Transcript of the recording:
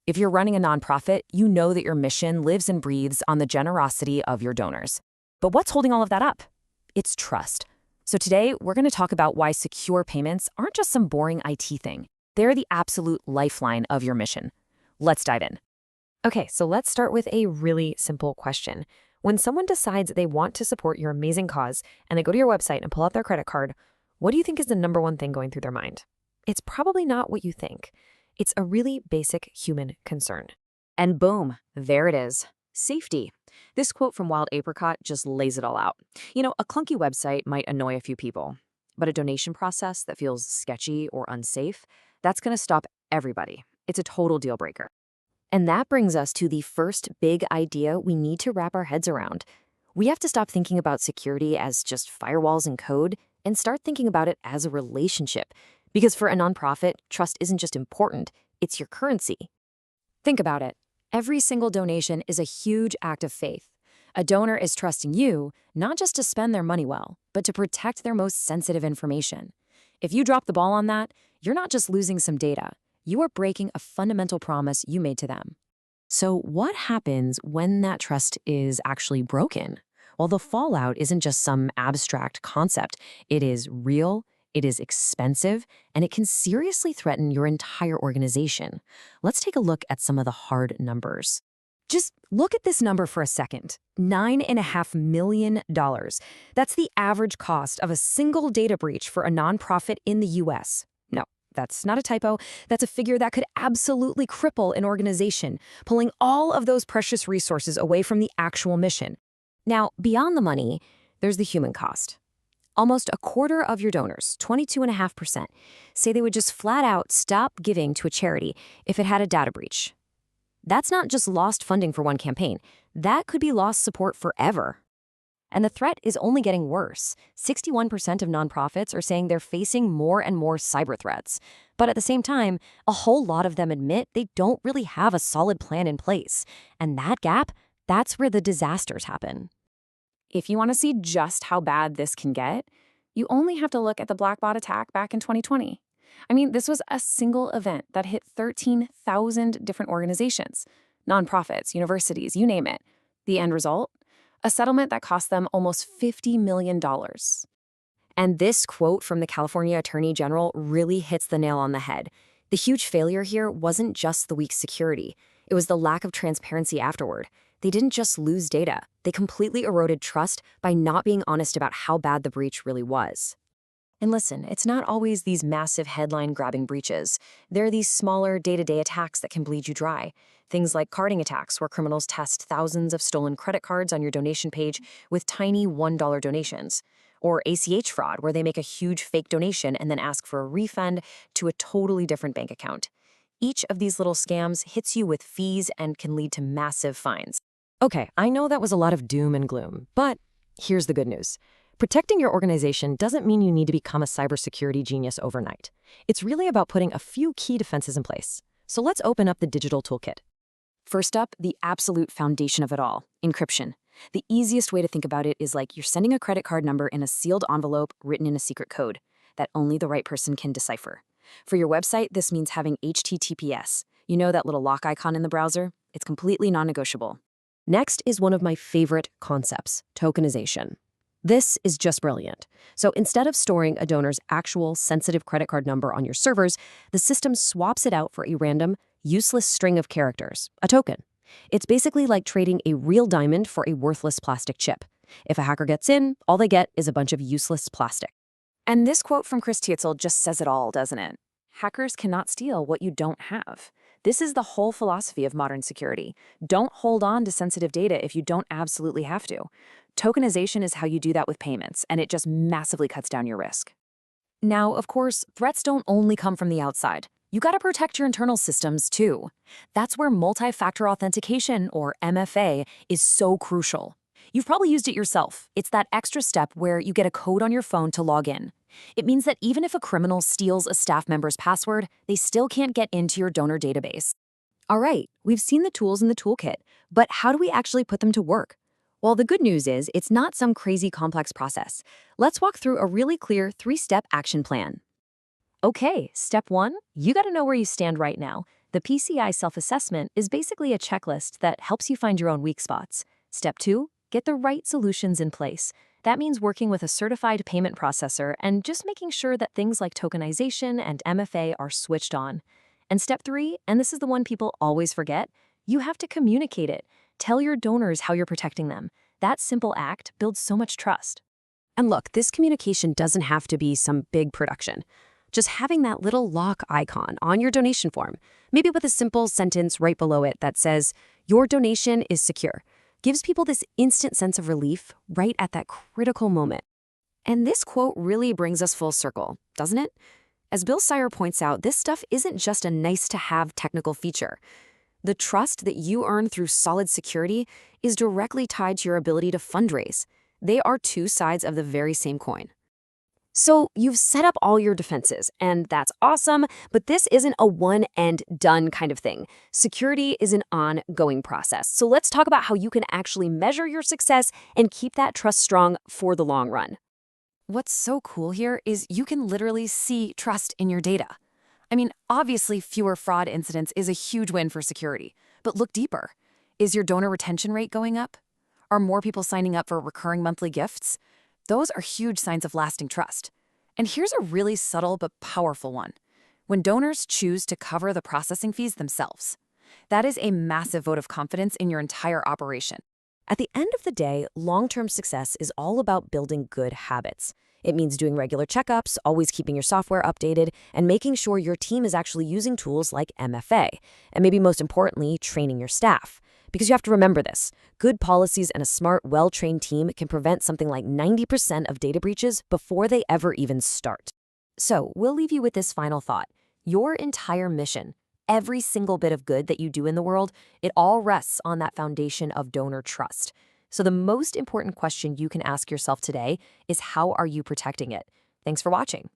If you're running a nonprofit, you know that your mission lives and breathes on the generosity of your donors. But what's holding all of that up? It's trust. So today, we're going to talk about why secure payments aren't just some boring IT thing. They're the absolute lifeline of your mission. Let's dive in. Okay, so let's start with a really simple question. When someone decides they want to support your amazing cause and they go to your website and pull out their credit card, what do you think is the number one thing going through their mind? It's probably not what you think. It's a really basic human concern. And boom, there it is. Safety. This quote from Wild Apricot just lays it all out. You know, a clunky website might annoy a few people, but a donation process that feels sketchy or unsafe, that's going to stop everybody. It's a total deal breaker. And that brings us to the first big idea we need to wrap our heads around. We have to stop thinking about security as just firewalls and code and start thinking about it as a relationship. Because for a nonprofit, trust isn't just important, it's your currency. Think about it. Every single donation is a huge act of faith. A donor is trusting you, not just to spend their money well, but to protect their most sensitive information. If you drop the ball on that, you're not just losing some data. You are breaking a fundamental promise you made to them. So what happens when that trust is actually broken? Well, the fallout isn't just some abstract concept. It is real, it is expensive, and it can seriously threaten your entire organization. Let's take a look at some of the hard numbers. Just look at this number for a second. $9.5 million. That's the average cost of a single data breach for a nonprofit in the US. No, that's not a typo. That's a figure that could absolutely cripple an organization, pulling all of those precious resources away from the actual mission. Now, beyond the money, there's the human cost. Almost a quarter of your donors, 22.5%, say they would just flat out stop giving to a charity if it had a data breach. That's not just lost funding for one campaign. That could be lost support forever. And the threat is only getting worse. 61% of nonprofits are saying they're facing more and more cyber threats. But at the same time, a whole lot of them admit they don't really have a solid plan in place. And that gap, that's where the disasters happen. If you want to see just how bad this can get, you only have to look at the Blackbot attack back in 2020. I mean, this was a single event that hit 13,000 different organizations, nonprofits, universities, you name it. The end result? A settlement that cost them almost $50 million. And this quote from the California Attorney General really hits the nail on the head. The huge failure here wasn't just the weak security. It was the lack of transparency afterward. They didn't just lose data. They completely eroded trust by not being honest about how bad the breach really was. And listen, it's not always these massive headline-grabbing breaches. There are these smaller day-to-day attacks that can bleed you dry. Things like carding attacks, where criminals test thousands of stolen credit cards on your donation page with tiny $1 donations. Or ACH fraud, where they make a huge fake donation and then ask for a refund to a totally different bank account. Each of these little scams hits you with fees and can lead to massive fines. Okay, I know that was a lot of doom and gloom, but here's the good news. Protecting your organization doesn't mean you need to become a cybersecurity genius overnight. It's really about putting a few key defenses in place. So let's open up the digital toolkit. First up, the absolute foundation of it all, encryption. The easiest way to think about it is like you're sending a credit card number in a sealed envelope written in a secret code that only the right person can decipher. For your website, this means having HTTPS. You know that little lock icon in the browser? It's completely non-negotiable. Next is one of my favorite concepts, tokenization. This is just brilliant. So instead of storing a donor's actual sensitive credit card number on your servers, the system swaps it out for a random, useless string of characters, a token. It's basically like trading a real diamond for a worthless plastic chip. If a hacker gets in, all they get is a bunch of useless plastic. And this quote from Chris Tietzel just says it all, doesn't it? Hackers cannot steal what you don't have. This is the whole philosophy of modern security. Don't hold on to sensitive data if you don't absolutely have to. Tokenization is how you do that with payments, and it just massively cuts down your risk. Now, of course, threats don't only come from the outside. You gotta protect your internal systems too. That's where multi-factor authentication, or MFA, is so crucial. You've probably used it yourself. It's that extra step where you get a code on your phone to log in. It means that even if a criminal steals a staff member's password, they still can't get into your donor database. All right, we've seen the tools in the toolkit, but how do we actually put them to work? Well, the good news is it's not some crazy complex process. Let's walk through a really clear 3-step action plan. Okay, step 1, you gotta know where you stand right now. The PCI self-assessment is basically a checklist that helps you find your own weak spots. Step 2, get the right solutions in place. That means working with a certified payment processor and just making sure that things like tokenization and MFA are switched on. And step 3, and this is the one people always forget, you have to communicate it. Tell your donors how you're protecting them. That simple act builds so much trust. And look, this communication doesn't have to be some big production. Just having that little lock icon on your donation form, maybe with a simple sentence right below it that says, "Your donation is secure," gives people this instant sense of relief right at that critical moment. And this quote really brings us full circle, doesn't it? As Bill Sire points out, this stuff isn't just a nice-to-have technical feature. The trust that you earn through solid security is directly tied to your ability to fundraise. They are two sides of the very same coin. So you've set up all your defenses, and that's awesome, but this isn't a one-and-done kind of thing. Security is an ongoing process. So let's talk about how you can actually measure your success and keep that trust strong for the long run. What's so cool here is you can literally see trust in your data. I mean, obviously, fewer fraud incidents is a huge win for security, but look deeper. Is your donor retention rate going up? Are more people signing up for recurring monthly gifts? Those are huge signs of lasting trust. And here's a really subtle but powerful one. When donors choose to cover the processing fees themselves, that is a massive vote of confidence in your entire operation. At the end of the day, long-term success is all about building good habits. It means doing regular checkups, always keeping your software updated, and making sure your team is actually using tools like MFA, and maybe most importantly, training your staff. Because you have to remember this, good policies and a smart, well-trained team can prevent something like 90% of data breaches before they ever even start. So we'll leave you with this final thought. Your entire mission, every single bit of good that you do in the world, it all rests on that foundation of donor trust. So the most important question you can ask yourself today is, how are you protecting it? Thanks for watching.